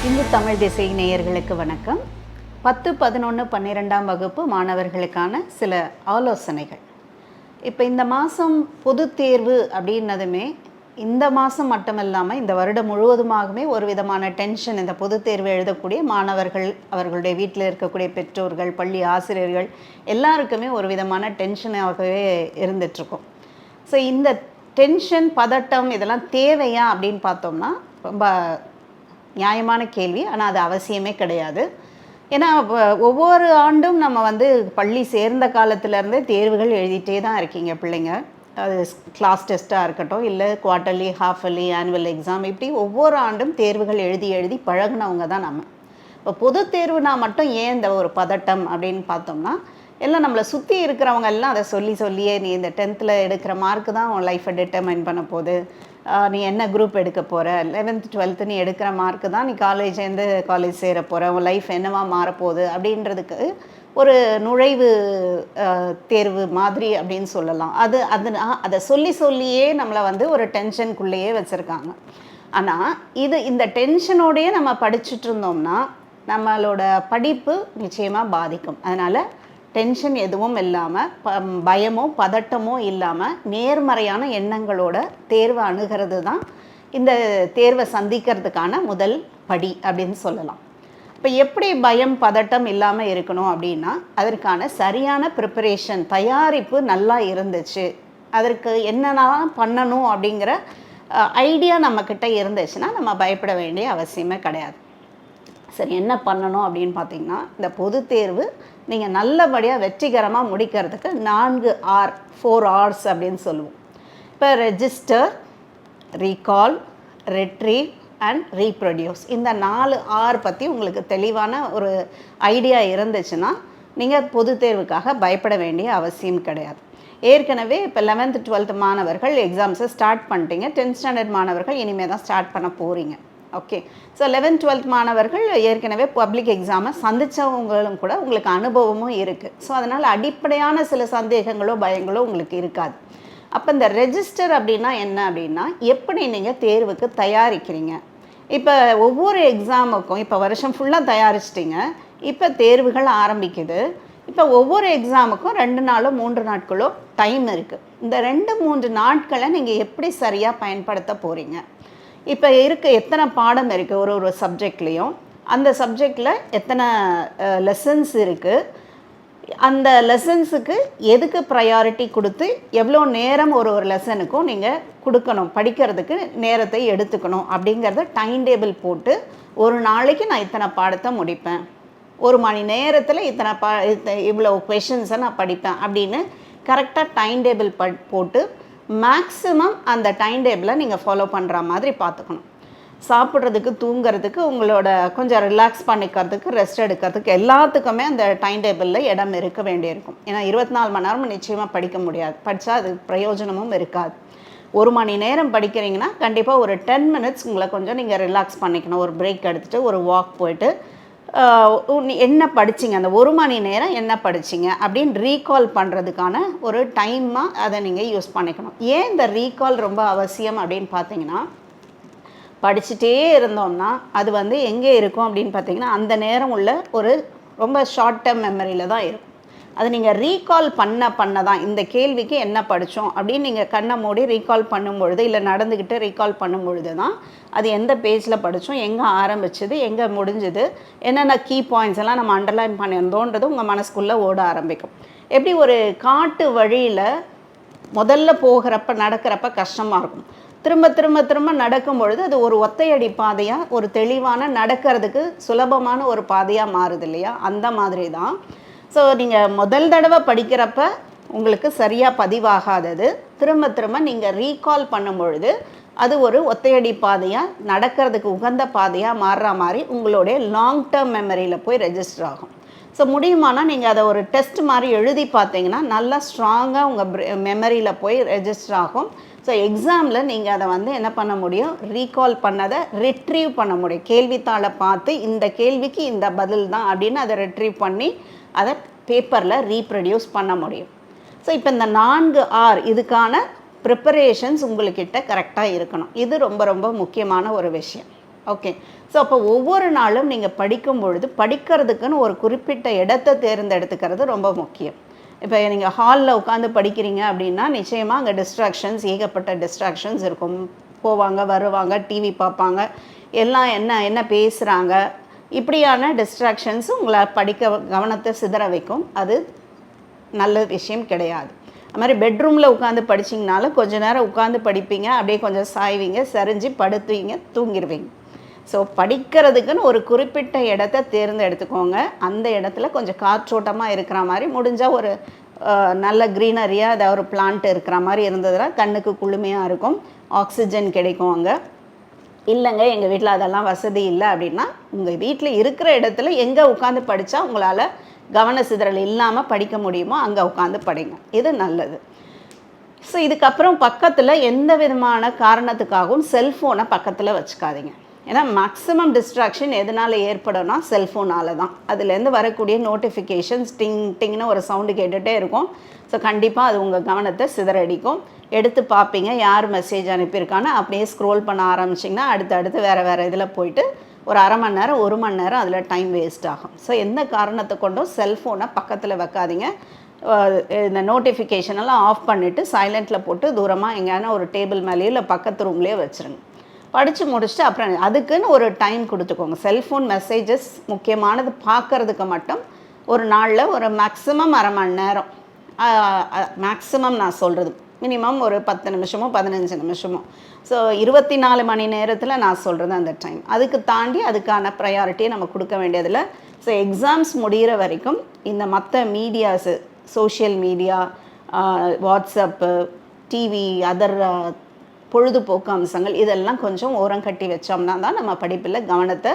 இந்து தமிழ் திசை நேயர்களுக்கு வணக்கம். 10, 11, 12ஆம் வகுப்பு மாணவர்களுக்கான சில ஆலோசனைகள். இப்போ இந்த மாதம் பொது தேர்வு அப்படின்னதுமே இந்த மாதம் மட்டுமில்லாமல் இந்த வருடம் முழுவதுமாகவே ஒரு விதமான டென்ஷன். இந்த பொது தேர்வு எழுதக்கூடிய மாணவர்கள், அவர்களுடைய வீட்டில் இருக்கக்கூடிய பெற்றோர்கள், பள்ளி ஆசிரியர்கள் எல்லாருக்குமே ஒரு விதமான டென்ஷனாகவே இருந்துகிட்ருக்கும். ஸோ இந்த டென்ஷன், பதட்டம் இதெல்லாம் தேவையா அப்படின்னு பார்த்தோம்னா ரொம்ப நியாயமான கேள்வி. ஆனால் அது அவசியமே கிடையாது. ஏன்னா ஒவ்வொரு ஆண்டும் நம்ம பள்ளி சேர்ந்த காலத்துலேருந்தே தேர்வுகள் எழுதிட்டே தான் இருக்கீங்க பிள்ளைங்க. அது கிளாஸ் டெஸ்ட்டாக இருக்கட்டும், இல்லை குவார்ட்டர்லி, ஹாஃபர்லி, ஆனுவல் எக்ஸாம், இப்படி ஒவ்வொரு ஆண்டும் தேர்வுகள் எழுதி எழுதி பழகினவங்க தான் நம்ம. இப்போ பொது தேர்வுனா மட்டும் ஏன் இந்த ஒரு பதட்டம் அப்படின்னு பார்த்தோம்னா, எல்லாம் நம்மளை சுற்றி இருக்கிறவங்க எல்லாம் அதை சொல்லியே நீ இந்த 10th எடுக்கிற மார்க்கு தான் உன் லைஃப்பை டிட்டர்மைன் பண்ண போகுது, நீ என்ன குரூப் எடுக்க போகிற, 11th 12th நீ எடுக்கிற மார்க்கு தான் நீ காலேஜ் சேர போகிற, உன் லைஃப் என்னவா மாறப்போகுது அப்படின்றதுக்கு ஒரு நுழைவு தேர்வு மாதிரி அப்படின்னு சொல்லலாம். அதை சொல்லியே நம்மளை ஒரு டென்ஷனுக்குள்ளேயே வச்சுருக்காங்க. ஆனால் இந்த டென்ஷனோடையே நம்ம படிச்சுட்டு இருந்தோம்னா நம்மளோட படிப்பு நிச்சயமாக பாதிக்கும். அதனால் டென்ஷன் எதுவும் இல்லாமல், பயமோ பதட்டமோ இல்லாமல் நேர்மறையான எண்ணங்களோட தேர்வை அணுகிறது தான் இந்த தேர்வை சந்திக்கிறதுக்கான முதல் படி அப்படின்னு சொல்லலாம். இப்போ எப்படி பயம் பதட்டம் இல்லாமல் இருக்கணும் அப்படின்னா, அதற்கான சரியான ப்ரிப்பரேஷன், தயாரிப்பு நல்லா இருந்துச்சு, அதற்கு என்னென்னலாம் பண்ணணும் அப்படிங்கிற ஐடியா நம்மக்கிட்ட இருந்துச்சுன்னா நம்ம பயப்பட வேண்டிய அவசியமே கிடையாது. சரி, என்ன பண்ணணும் அப்படின்னு பார்த்தீங்கன்னா, இந்த பொது தேர்வு நீங்கள் நல்லபடியாக வெற்றிகரமாக முடிக்கிறதுக்கு 4 R's அப்படின்னு சொல்லுவோம். இப்போ register, recall, retrieve and reproduce, இந்த 4 R பற்றி உங்களுக்கு தெளிவான ஒரு ஐடியா இருந்துச்சுன்னா நீங்கள் பொது தேர்வுக்காக பயப்பட வேண்டிய அவசியம் கிடையாது. ஏற்கனவே இப்போ 11th 12th மாணவர்கள் எக்ஸாம்ஸை ஸ்டார்ட் பண்ணிட்டீங்க. 10th ஸ்டாண்டர்ட் மாணவர்கள் இனிமேல் தான் ஸ்டார்ட் பண்ண போகிறீங்க. ஓகே, ஸோ 11th 12th மாணவர்கள் ஏற்கனவே பப்ளிக் எக்ஸாமை சந்தித்தவங்களும் கூட உங்களுக்கு அனுபவமும் இருக்குது. ஸோ அதனால் அடிப்படையான சில சந்தேகங்களோ பயங்களோ உங்களுக்கு இருக்காது. அப்போ இந்த ரெஜிஸ்டர் அப்படின்னா என்ன அப்படின்னா, எப்படி நீங்கள் தேர்வுக்கு தயாரிக்கிறீங்க. இப்போ ஒவ்வொரு எக்ஸாமுக்கும் இப்போ வருஷம் ஃபுல்லாக தயாரிச்சிட்டிங்க, இப்போ தேர்வுகள் ஆரம்பிக்குது. இப்போ ஒவ்வொரு எக்ஸாமுக்கும் 2 நாளோ 3 நாட்களோ டைம் இருக்குது. இந்த 2-3 நாட்களை நீங்கள் எப்படி சரியாக பயன்படுத்த போகிறீங்க. இப்போ எத்தனை பாடம் இருக்குது ஒரு சப்ஜெக்ட்லேயும், அந்த சப்ஜெக்டில் எத்தனை லெசன்ஸ் இருக்குது, அந்த லெசன்ஸுக்கு எதுக்கு ப்ரையாரிட்டி கொடுத்து எவ்வளோ நேரம் ஒரு லெசனுக்கும் நீங்கள் கொடுக்கணும், படிக்கிறதுக்கு நேரத்தை எடுத்துக்கணும் அப்படிங்கிறத டைம் டேபிள் போட்டு, ஒரு நாளைக்கு நான் இத்தனை பாடத்தை முடிப்பேன், 1 மணி நேரத்தில் இவ்வளோ கொஷின்ஸை நான் படிப்பேன் அப்படின்னு கரெக்டாக டைம் டேபிள் போட்டு மேக்ஸிமம் அந்த டைம் டேபிளை நீங்கள் ஃபாலோ பண்ணுற மாதிரி பார்த்துக்கணும். சாப்பிட்றதுக்கு, தூங்கிறதுக்கு, உங்களோட கொஞ்சம் ரிலாக்ஸ் பண்ணிக்கிறதுக்கு, ரெஸ்ட் எடுக்கிறதுக்கு எல்லாத்துக்குமே அந்த டைம் டேபிளில் இடம் இருக்க வேண்டியிருக்கும். ஏன்னா 24 மணி நேரம் நிச்சயமாக படிக்க முடியாது, படித்தா அது பிரயோஜனமும் இருக்காது. 1 மணி நேரம் படிக்கிறீங்கன்னா கண்டிப்பாக ஒரு 10 minutes உங்களை கொஞ்சம் நீங்கள் ரிலாக்ஸ் பண்ணிக்கணும். ஒரு பிரேக் எடுத்துகிட்டு ஒரு வாக் போயிட்டு என்ன படிச்சிங்க, அந்த 1 மணி நேரம் என்ன படிச்சிங்க அப்படின்னு ரீகால் பண்ணுறதுக்கான ஒரு டைமாக அதை நீங்கள் யூஸ் பண்ணிக்கணும். ஏன் இந்த ரீகால் ரொம்ப அவசியம் அப்படின்னு பார்த்தீங்கன்னா, படிச்சுட்டே இருந்தோம்னா அது எங்கே இருக்கும் அப்படின்னு பார்த்தீங்கன்னா, அந்த நேரம் உள்ள ஒரு ரொம்ப ஷார்ட் டேர்ம் மெமரியில் தான் இருக்கும். அது நீங்கள் ரீகால் பண்ண தான் இந்த கேள்விக்கு என்ன படித்தோம் அப்படின்னு நீங்கள் கண்ணை மூடி ரீகால் பண்ணும்பொழுது, இல்லை நடந்துக்கிட்டு ரீகால் பண்ணும்பொழுது தான் அது எந்த பேஜில் படித்தோம், எங்கே ஆரம்பிச்சது, எங்கே முடிஞ்சது, என்னென்ன கீ பாயிண்ட்ஸ் எல்லாம் நம்ம அண்டர்லைன் பண்ணியிருந்தோன்றது உங்கள் மனசுக்குள்ளே ஓட ஆரம்பிக்கும். எப்படி ஒரு காட்டு வழியில் முதல்ல நடக்கிறப்ப கஷ்டமாக இருக்கும், திரும்ப நடக்கும் பொழுது அது ஒரு ஒத்தையடி பாதையாக, ஒரு தெளிவான நடக்கிறதுக்கு சுலபமான ஒரு பாதையாக மாறுது இல்லையா, அந்த மாதிரி தான். ஸோ நீங்கள் முதல் தடவை படிக்கிறப்ப உங்களுக்கு சரியாக பதிவாகாதது திரும்ப நீங்கள் ரீகால் பண்ணும் பொழுது அது ஒரு ஒத்தையடி பாதையாக, நடக்கிறதுக்கு உகந்த பாதையாக மாறுற மாதிரி உங்களுடைய லாங் டேர்ம் மெமரியில் போய் ரெஜிஸ்டர் ஆகும். ஸோ முடியுமானால் நீங்கள் அதை ஒரு டெஸ்ட் மாதிரி எழுதி பார்த்தீங்கன்னா நல்லா ஸ்ட்ராங்காக உங்கள் மெமரியில் போய் ரெஜிஸ்டர் ஆகும். ஸோ எக்ஸாமில் நீங்கள் அதை என்ன பண்ண முடியும், ரீகால் பண்ணதை ரிட்ரீவ் பண்ண முடியும். கேள்வித்தாளை பார்த்து இந்த கேள்விக்கு இந்த பதில் தான் அப்படின்னு அதை ரிட்ரீவ் பண்ணி அதை பேப்பரில் ரீப்ரொடியூஸ் பண்ண முடியும். ஸோ இப்போ இந்த 4 R இதுக்கான ப்ரிப்பரேஷன்ஸ் உங்கள்கிட்ட கரெக்டாக இருக்கணும். இது ரொம்ப ரொம்ப முக்கியமான ஒரு விஷயம். ஓகே. ஸோ அப்போ ஒவ்வொரு நாளும் நீங்கள் படிக்கும் பொழுது படிக்கிறதுக்குன்னு ஒரு குறிப்பிட்ட இடத்த தேர்ந்தெடுத்துக்கிறது ரொம்ப முக்கியம். இப்போ நீங்கள் ஹாலில் உட்காந்து படிக்கிறீங்க அப்படின்னா நிச்சயமாக அங்கே டிஸ்ட்ராக்ஷன்ஸ், ஏகப்பட்ட டிஸ்ட்ராக்ஷன்ஸ் இருக்கும். போவாங்க, வருவாங்க, டிவி பார்ப்பாங்க, எல்லாம் என்ன என்ன பேசுகிறாங்க, இப்படியான டிஸ்ட்ராக்ஷன்ஸ் உங்களை கவனத்தை சிதற வைக்கும். அது நல்ல விஷயம் கிடையாது. அது மாதிரி பெட்ரூமில் உட்காந்து படிச்சிங்கனாலும் கொஞ்சம் நேரம் உட்காந்து படிப்பீங்க, அப்படியே கொஞ்சம் சாய்வீங்க, சரிஞ்சு படுத்துவீங்க, தூங்கிடுவீங்க. ஸோ படிக்கிறதுக்குன்னு ஒரு குறிப்பிட்ட இடத்த தேர்ந்தெடுத்துக்கோங்க. அந்த இடத்துல கொஞ்சம் காற்றோட்டமாக இருக்கிற மாதிரி, முடிஞ்சால் ஒரு நல்ல க்ரீனரியாக ஏதாவது ஒரு பிளான்ட் இருக்கிற மாதிரி இருந்ததுன்னா கண்ணுக்கு குளுமையாக இருக்கும், ஆக்சிஜன் கிடைக்கும் அங்கே. இல்லைங்க எங்கள் வீட்டில் அதெல்லாம் வசதி இல்லை அப்படின்னா உங்கள் வீட்டில் இருக்கிற இடத்துல எங்கே உட்காந்து படித்தா உங்களால் கவன சிதறல் இல்லாமல் படிக்க முடியுமோ அங்கே உட்காந்து படிங்க. இது நல்லது. ஸோ இதுக்கப்புறம் பக்கத்தில் எந்த விதமான காரணத்துக்காகவும் செல்ஃபோனை பக்கத்தில் வச்சுக்காதீங்க. ஏன்னா மேக்ஸிமம் டிஸ்ட்ராக்ஷன் எதனால் ஏற்படும்னா செல்ஃபோனால் தான். அதுலேருந்து வரக்கூடிய நோட்டிஃபிகேஷன்ஸ் டிங் டிங்னு ஒரு சவுண்டு கேட்டுகிட்டே இருக்கும். ஸோ கண்டிப்பாக அது உங்கள் கவனத்தை சிதறடிக்கும். எடுத்து பார்ப்பீங்க யார் மெசேஜ் அனுப்பியிருக்கான்னு, அப்படியே ஸ்க்ரோல் பண்ண ஆரம்பிச்சிங்கன்னா அடுத்து வேறு இதில் போயிட்டு ஒரு அரை மணி நேரம் 1 மணி நேரம் அதில் டைம் வேஸ்ட் ஆகும். ஸோ எந்த காரணத்தை கொண்டும் செல்ஃபோனை பக்கத்தில் வைக்காதீங்க. இந்த நோட்டிஃபிகேஷனெல்லாம் ஆஃப் பண்ணிவிட்டு சைலண்ட்டில் போட்டு தூரமாக எங்கேயான ஒரு டேபிள் மேலேயோ இல்லை பக்கத்து ரூம்லேயே வச்சுருங்க. படித்து முடிச்சுட்டு அப்புறம் அதுக்குன்னு ஒரு டைம் கொடுத்துக்கோங்க. செல்ஃபோன் மெசேஜஸ் முக்கியமானது பார்க்குறதுக்கு மட்டும் ஒரு நாளில் ஒரு மேக்ஸிமம் அரை மணி நேரம், மேக்ஸிமம் நான் சொல்கிறது மினிமம் ஒரு 10 நிமிஷமோ 15 நிமிஷமோ. ஸோ 24 மணி நேரத்தில் நான் சொல்கிறது அந்த டைம். அதுக்கு தாண்டி அதுக்கான ப்ரையாரிட்டியை நம்ம கொடுக்க வேண்டியதில்லை. ஸோ எக்ஸாம்ஸ் முடிகிற வரைக்கும் இந்த மற்ற medias, social media, WhatsApp, TV, other பொழுதுபோக்கு அம்சங்கள் இதெல்லாம் கொஞ்சம் ஓரம் கட்டி வச்சோம்னா தான் நம்ம படிப்பில் கவனத்தை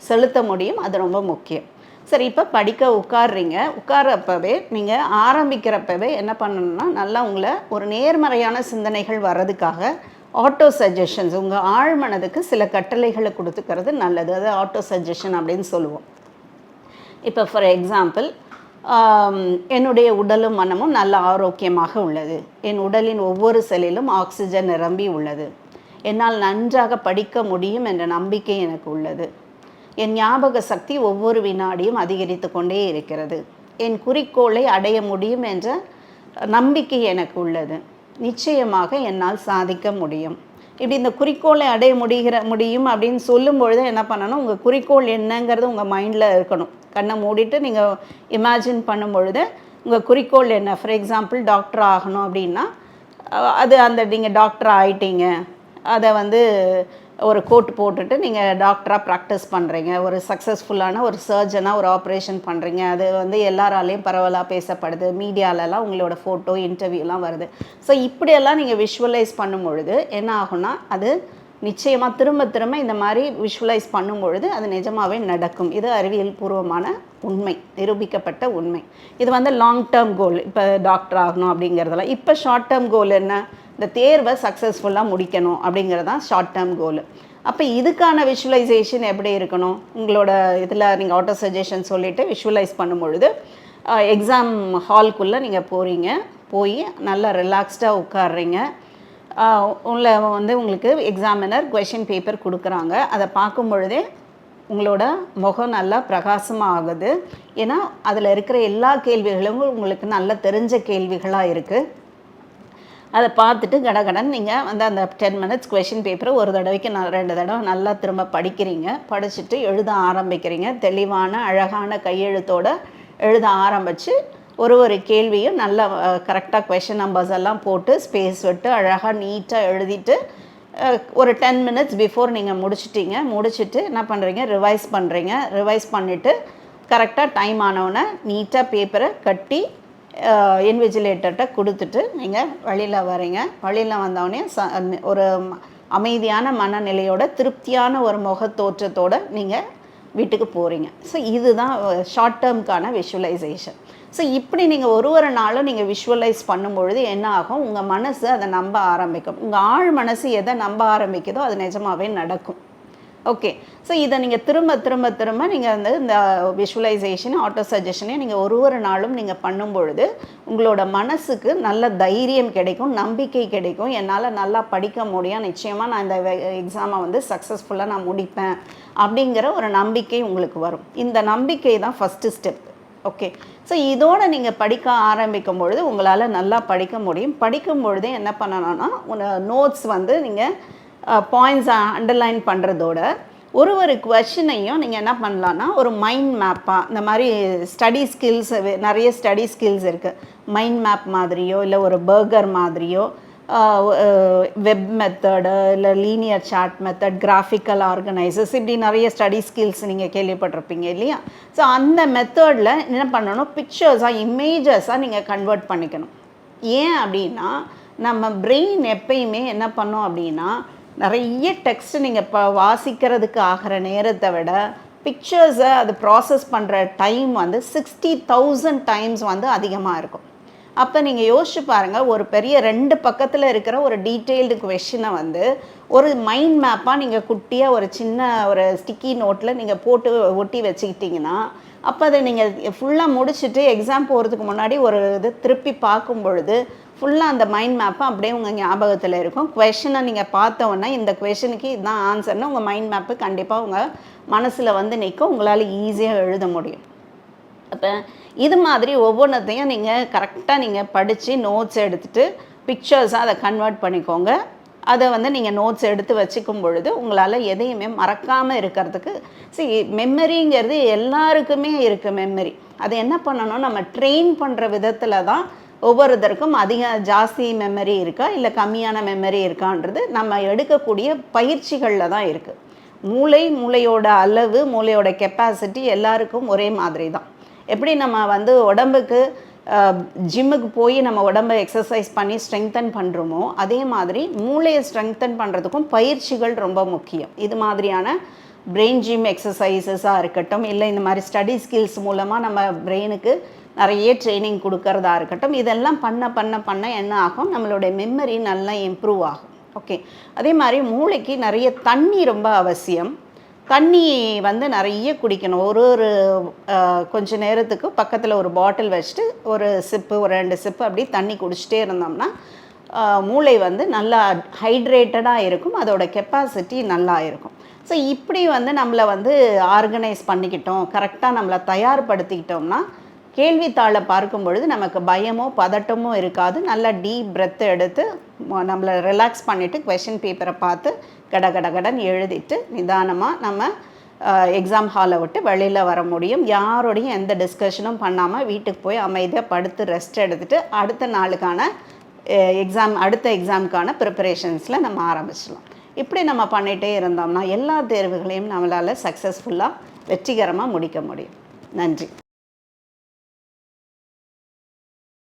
செலுத்த முடியும். அது ரொம்ப முக்கியம். சரி, இப்போ படிக்க உட்கார்றப்பவே நீங்கள் ஆரம்பிக்கிறப்பவே என்ன பண்ணணும்னா நல்லா உங்களை ஒரு நேர்மறையான சிந்தனைகள் வர்றதுக்காக ஆட்டோ சஜஷன்ஸ், உங்கள் ஆழ்மனதுக்கு சில கட்டளைகளை கொடுத்துக்கிறது நல்லது. அது ஆட்டோ சஜஷன் அப்படின்னு சொல்லுவோம். இப்போ ஃபார் எக்ஸாம்பிள், என்னுடைய உடலும் மனமும் நல்ல ஆரோக்கியமாக உள்ளது, என் உடலின் ஒவ்வொரு செல்லிலும் ஆக்சிஜன் நிரம்பி உள்ளது, என்னால் நன்றாக படிக்க முடியும் என்ற நம்பிக்கை எனக்கு உள்ளது, என் ஞாபக சக்தி ஒவ்வொரு வினாடியும் அதிகரித்து கொண்டே இருக்கிறது, என் குறிக்கோளை அடைய முடியும் என்ற நம்பிக்கை எனக்கு உள்ளது, நிச்சயமாக என்னால் சாதிக்க முடியும். இப்படி இந்த குறிக்கோளை அடைய முடியும் அப்படின்னு சொல்லும் பொழுது என்ன பண்ணணும், உங்கள் குறிக்கோள் என்னங்கிறது உங்கள் மைண்டில் இருக்கணும். கண்ணை மூடிட்டு நீங்கள் இமேஜின் பண்ணும் பொழுது உங்கள் குறிக்கோள் என்ன. ஃபார் எக்ஸாம்பிள் டாக்டர் ஆகணும் அப்படின்னா அது நீங்கள் டாக்டர் ஆகிட்டீங்க, அதை ஒரு கோட் போட்டுட்டு நீங்கள் டாக்டராக ப்ராக்டிஸ் பண்ணுறீங்க, ஒரு சக்ஸஸ்ஃபுல்லான ஒரு சர்ஜனாக ஒரு ஆப்ரேஷன் பண்ணுறீங்க, அது எல்லாராலையும் பரவலாக பேசப்படுது, மீடியாலலாம் உங்களோட ஃபோட்டோ இன்டர்வியூலாம் வருது. ஸோ இப்படியெல்லாம் நீங்கள் விஷுவலைஸ் பண்ணும் பொழுது என்ன ஆகும்னா அது நிச்சயமாக திரும்ப இந்த மாதிரி விஷுவலைஸ் பண்ணும் பொழுது அது நிஜமாகவே நடக்கும். இது அறிவியல் பூர்வமான உண்மை, நிரூபிக்கப்பட்ட உண்மை. இது லாங் டேர்ம் கோல். இப்போ டாக்டர் ஆகணும் அப்படிங்கிறதெல்லாம். இப்போ ஷார்ட் டேர்ம் கோல் என்ன, இந்த தேர்வை சக்ஸஸ்ஃபுல்லாக முடிக்கணும் அப்படிங்கிறது தான் ஷார்ட் டேர்ம் கோல். அப்போ இதுக்கான விஷுவலைசேஷன் எப்படி இருக்கணும், உங்களோட இதில் நீங்கள் ஆட்டோ சஜஷன் சொல்லிவிட்டு விஷுவலைஸ் பண்ணும் பொழுது எக்ஸாம் ஹால்குள்ளே நீங்கள் போய் நல்லா ரிலாக்ஸ்டாக உட்காடுறீங்க. உங்களுக்கு எக்ஸாமினர் கொஷின் பேப்பர் கொடுக்குறாங்க. அதை பார்க்கும் பொழுதே உங்களோட முகம் நல்லா பிரகாசமாக ஆகுது. ஏன்னா அதில் இருக்கிற எல்லா கேள்விகளும் உங்களுக்கு நல்லா தெரிஞ்ச கேள்விகளாக இருக்குது. அதை பார்த்துட்டு கடகடன் நீங்கள் அந்த 10 மினிட்ஸ் கொஷின் பேப்பரை ஒரு தடவைக்கு 2 தடவை நல்லா திரும்ப படிக்கிறீங்க. படிச்சுட்டு எழுத ஆரம்பிக்கிறீங்க. தெளிவான அழகான கையெழுத்தோடு எழுத ஆரம்பித்து ஒரு கேள்வியும் நல்லா கரெக்டாக கொஷின் நம்பர்ஸ் எல்லாம் போட்டு ஸ்பேஸ் விட்டு அழகாக நீட்டாக எழுதிட்டு ஒரு 10 மினிட்ஸ் பிஃபோர் நீங்கள் முடிச்சுட்டு என்ன பண்ணுறீங்க, ரிவைஸ் பண்ணிவிட்டு கரெக்டாக டைம் ஆனவுடனே நீட்டாக பேப்பரை கட்டி இன்விஜிலேட்டர்கிட்ட கொடுத்துட்டு நீங்கள் வெளியில் வரீங்க. வெளியில் வந்தோடனே ஒரு அமைதியான மனநிலையோட திருப்தியான ஒரு முகத்தோற்றத்தோடு நீங்கள் வீட்டுக்கு போகிறீங்க. ஸோ இதுதான் ஷார்ட் டேர்முக்கான விஷுவலைசேஷன். ஸோ இப்படி நீங்கள் ஒரு நாளும் நீங்கள் விஷுவலைஸ் பண்ணும்பொழுது என்ன ஆகும், உங்கள் மனசு அதை நம்ப ஆரம்பிக்கும். உங்கள் ஆழ் மனசு எதை நம்ப ஆரம்பிக்குதோ அது நிஜமாகவே நடக்கும். ஓகே. ஸோ இதை நீங்கள் திரும்ப திரும்ப திரும்ப நீங்கள் வந்து இந்த விஷுவலைசேஷன், ஆட்டோ சஜஷனையும் நீங்கள் ஒரு நாளும் நீங்கள் பண்ணும்பொழுது உங்களோட மனசுக்கு நல்ல தைரியம் கிடைக்கும், நம்பிக்கை கிடைக்கும். என்னால் நல்லா படிக்க முடியும், நிச்சயமாக நான் இந்த எக்ஸாமை வந்து சக்ஸஸ்ஃபுல்லாக நான் முடிப்பேன் அப்படிங்கிற ஒரு நம்பிக்கை உங்களுக்கு வரும். இந்த நம்பிக்கை தான் ஃபஸ்ட்டு ஸ்டெப். ஓகே. ஸோ இதோடு நீங்கள் படிக்க ஆரம்பிக்கும் பொழுது உங்களால் நல்லா படிக்க முடியும். படிக்கும் பொழுதே என்ன பண்ணணும்னா நோட்ஸ் வந்து நீங்கள் பாயிண்ட்ஸ் அண்டர்லைன் பண்ணுறதோட ஒரு கொஷினையும் நீங்கள் என்ன பண்ணலான்னா ஒரு மைண்ட் மேப்பாக, இந்த மாதிரி ஸ்டடி ஸ்கில்ஸ் நிறைய ஸ்டடி ஸ்கில்ஸ் இருக்குது. மைண்ட் மேப் மாதிரியோ இல்லை ஒரு பர்கர் மாதிரியோ, வெப் மெத்தடு இல்லை linear chart method, graphical organisers, இப்படி நிறைய ஸ்டடி ஸ்கில்ஸ் நீங்கள் கேள்விப்பட்டிருப்பீங்க இல்லையா? ஸோ அந்த மெத்தடில் என்ன பண்ணணும், பிக்சர்ஸாக இமேஜஸாக நீங்கள் கன்வெர்ட் பண்ணிக்கணும். ஏன் அப்படின்னா நம்ம பிரெயின் எப்பயுமே என்ன பண்ணோம் அப்படின்னா நிறைய டெக்ஸ்ட் நீங்கள் இப்போ வாசிக்கிறதுக்கு ஆகிற நேரத்தை விட பிக்சர்ஸை அது ப்ராசஸ் பண்ணுற டைம் வந்து 60,000 டைம்ஸ் வந்து அதிகமாக இருக்கும். அப்போ நீங்கள் யோசிச்சு பாருங்கள், ஒரு பெரிய 2 பக்கத்தில் இருக்கிற ஒரு டீட்டெயில்டு கொஷினை வந்து ஒரு மைண்ட் மேப்பாக நீங்கள் குட்டியாக ஒரு சின்ன ஒரு ஸ்டிக்கி நோட்டில் நீங்கள் போட்டு ஒட்டி வச்சுக்கிட்டிங்கன்னா, அப்போ அதை நீங்கள் ஃபுல்லாக முடிச்சுட்டு எக்ஸாம் போகிறதுக்கு முன்னாடி ஒரு இது திருப்பி பார்க்கும் பொழுது ஃபுல்லாக அந்த மைண்ட் மேப்பை அப்படியே உங்கள் ஞாபகத்தில் இருக்கும். கொஷனை நீங்கள் பார்த்தோன்னா இந்த கொஷனுக்கு இதுதான் ஆன்சர்னு உங்கள் மைண்ட் மேப்பு கண்டிப்பாக உங்கள் மனசில் வந்து நிற்கும், உங்களால் ஈஸியாக எழுத முடியும். அப்போ இது மாதிரி ஒவ்வொன்றத்தையும் நீங்கள் கரெக்டாக நீங்கள் படித்து நோட்ஸ் எடுத்துகிட்டு பிக்சர்ஸாக அதை கன்வெர்ட் பண்ணிக்கோங்க. அதை வந்து நீங்கள் நோட்ஸ் எடுத்து வச்சுக்கும் பொழுது உங்களால் எதையுமே மறக்காமல் இருக்கிறதுக்கு மெமரிங்கிறது எல்லாருக்குமே இருக்குது மெமரி. அது என்ன பண்ணணும், நம்ம ட்ரெயின் பண்ணுற விதத்தில் தான் ஒவ்வொருத்தருக்கும் ஜாஸ்தி மெமரி இருக்கா இல்லை கம்மியான மெமரி இருக்கான்றது நம்ம எடுக்கக்கூடிய பயிற்சிகளில் தான் இருக்குது. மூளையோட அளவு, மூளையோட கெப்பாசிட்டி எல்லாருக்கும் ஒரே மாதிரி தான். எப்படி நம்ம வந்து உடம்புக்கு ஜிம்முக்கு போய் நம்ம உடம்பை எக்ஸசைஸ் பண்ணி ஸ்ட்ரெங்தன் பண்ணுறோமோ, அதே மாதிரி மூளையை ஸ்ட்ரெங்தன் பண்ணுறதுக்கும் பயிற்சிகள் ரொம்ப முக்கியம். இது மாதிரியான பிரெயின் ஜிம் எக்ஸசைசஸாக இருக்கட்டும், இல்லை இந்த மாதிரி ஸ்டடி ஸ்கில்ஸ் மூலமாக நம்ம பிரெயினுக்கு நிறைய ட்ரைனிங் கொடுக்கறதா இருக்கட்டும், இதெல்லாம் பண்ண என்ன ஆகும், நம்மளுடைய மெமரி நல்லா இம்ப்ரூவ் ஆகும். ஓகே. அதே மாதிரி மூளைக்கு நிறைய தண்ணி ரொம்ப அவசியம். தண்ணி வந்து நிறைய குடிக்கணும். ஒரு கொஞ்ச நேரத்துக்கு பக்கத்தில் ஒரு பாட்டில் வச்சுட்டு ஒரு 2 சிப்பு அப்படி தண்ணி குடிச்சிட்டே இருந்தோம்னா மூளை வந்து நல்லா ஹைட்ரேட்டடாக இருக்கும், அதோட கெப்பாசிட்டி நல்லா இருக்கும். ஸோ இப்படி வந்து நம்மளை வந்து ஆர்கனைஸ் பண்ணிக்கிட்டோம், கரெக்டாக நம்மளை தயார்படுத்திக்கிட்டோம்னா கேள்வித்தாளை பார்க்கும் பொழுது நமக்கு பயமோ பதட்டமோ இருக்காது. நல்லா டீப் பிரெத் எடுத்து நம்மளை ரிலாக்ஸ் பண்ணிவிட்டு கொஷின் பேப்பரை பார்த்து கடன்னு எழுதிட்டு நிதானமாக நம்ம எக்ஸாம் ஹாலை விட்டு வெளியில் வர முடியும். யாரோடையும் எந்த டிஸ்கஷனும் பண்ணாமல் வீட்டுக்கு போய் அமைதியாக படுத்து ரெஸ்ட் எடுத்துகிட்டு அடுத்த நாளுக்கான அடுத்த எக்ஸாமுக்கான ப்ரிப்பரேஷன்ஸில் நம்ம ஆரம்பிச்சிடலாம். இப்படி நம்ம பண்ணிகிட்டே இருந்தோம்னா எல்லா தேர்வுகளையும் நம்மளால் சக்ஸஸ்ஃபுல்லாக வெற்றிகரமாக முடிக்க முடியும். நன்றி.